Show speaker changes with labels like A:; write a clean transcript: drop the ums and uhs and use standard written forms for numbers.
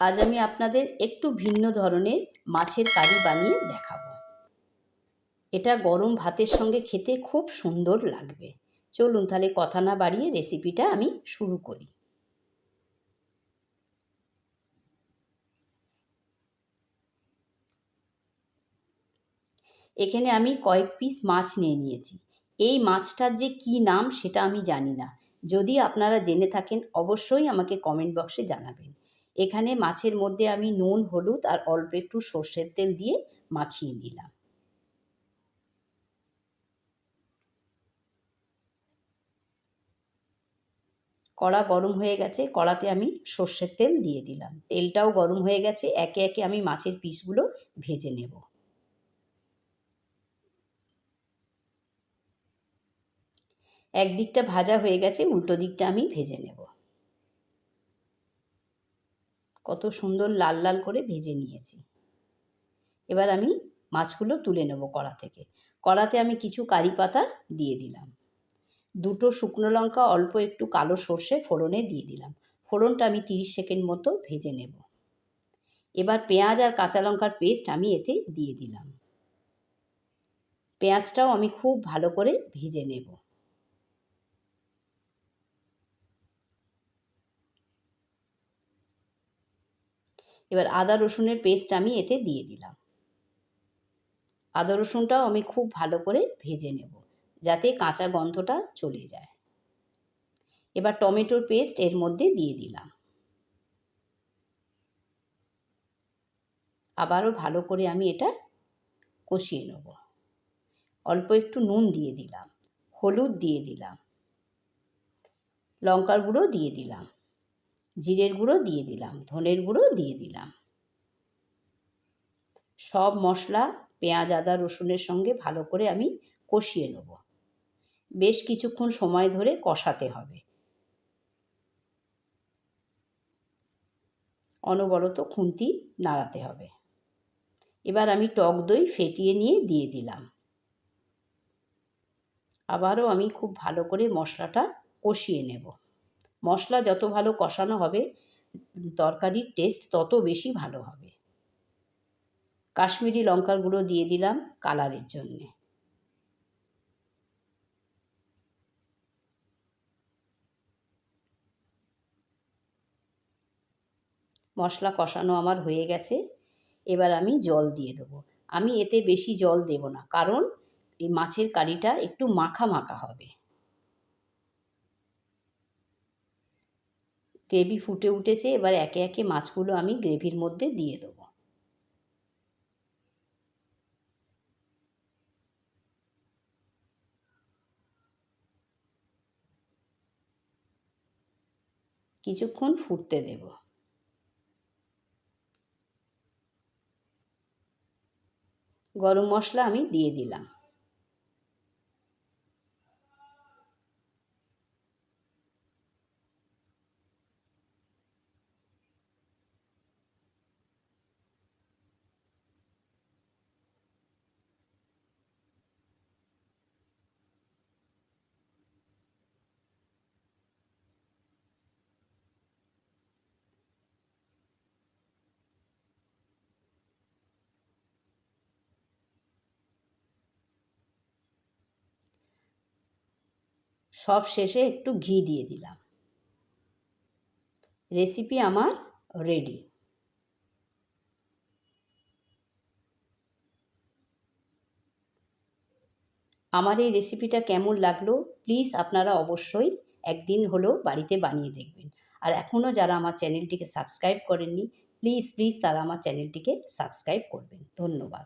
A: আজ আমি আপনাদের একটু ভিন্ন ধরনের মাছের কারি বানিয়ে দেখাবো। এটা গরম ভাতের সঙ্গে খেতে খুব সুন্দর লাগবে। চলুন তাহলে কথা না বাড়িয়ে রেসিপিটা আমি শুরু করি। এখানে আমি কয়েক পিস মাছ নিয়ে নিয়েছি। এই মাছটার যে কী নাম সেটা আমি জানি না। যদি আপনারা জেনে থাকেন অবশ্যই আমাকে কমেন্ট বক্সে জানাবেন। এখানে মাছের মধ্যে আমি নুন, হলুদ আর অল্প একটু সর্ষের তেল দিয়ে মাখিয়ে নিলাম। কড়া গরম হয়ে গেছে, কড়াতে আমি সর্ষের তেল দিয়ে দিলাম। তেলটাও গরম হয়ে গেছে, একে একে আমি মাছের পিসগুলো ভেজে নেব। একদিকটা ভাজা হয়ে গেছে, উল্টো দিকটা আমি ভেজে নেব। কত সুন্দর লাল লাল করে ভেজে নিয়েছি। এবার আমি মাছগুলো তুলে নেব কড়া থেকে। কড়াতে আমি কিছু কারি পাতা দিয়ে দিলাম। দুটো শুকনো লঙ্কা, অল্প একটু কালো সর্ষে ফোড়নে দিয়ে দিলাম। ফোড়নটা আমি 30 সেকেন্ড মতো ভেজে নেব। এবার পেঁয়াজ আর কাঁচা লঙ্কার পেস্ট আমি এতে দিয়ে দিলাম। পেঁয়াজটাও আমি খুব ভালো করে ভেজে নেব। এবার আদা রসুনের পেস্ট আমি এতে দিয়ে দিলাম। আদা রসুনটাও আমি খুব ভালো করে ভেজে নেব, যাতে কাঁচা গন্ধটা চলে যায়। এবার টমেটোর পেস্ট এর মধ্যে দিয়ে দিলাম। আবারও ভালো করে আমি এটা কষিয়ে নেব। অল্প একটু নুন দিয়ে দিলাম, হলুদ দিয়ে দিলাম, লঙ্কার গুঁড়ো দিয়ে দিলাম, জিরের গুঁড়ো দিয়ে দিলাম, ধনের গুঁড়ো দিয়ে দিলাম। সব মশলা পেঁয়াজ আদা রসুনের সঙ্গে ভালো করে আমি কষিয়ে নেব। বেশ কিছুক্ষণ সময় ধরে কষাতে হবে। অনবরত খুন্তি নাড়াতে হবে। এবার আমি টক দই ফেটিয়ে নিয়ে দিয়ে দিলাম। আবারও আমি খুব ভালো করে মশলাটা কষিয়ে নেব। মশলা যত ভালো কষানো হবে তরকারির টেস্ট তত বেশি ভালো হবে। কাশ্মীরি লঙ্কার গুঁড়ো দিয়ে দিলাম কালারের জন্যে। মশলা কষানো আমার হয়ে গেছে। এবার আমি জল দিয়ে দেবো। আমি এতে বেশি জল দেব না, কারণ এই মাছের কারিটা একটু মাখা মাখা হবে। গ্রেভি ফুটে উঠেছে, এবার একে একে মাছগুলো আমি গ্রেভির মধ্যে দিয়ে দেবো। কিছুক্ষণ ফুটতে দেব। গরম মশলা আমি দিয়ে দিলাম। সব শেষে একটু ঘি দিয়ে দিলাম। রেসিপি আমার রেডি। আমার এই রেসিপিটা কেমন লাগলো প্লিজ আপনারা অবশ্যই একদিন হলেও বাড়িতে বানিয়ে দেখবেন। আর এখনও যারা আমার চ্যানেলটিকে সাবস্ক্রাইব করেননি প্লিজ তারা আমার চ্যানেলটিকে সাবস্ক্রাইব করবেন। ধন্যবাদ।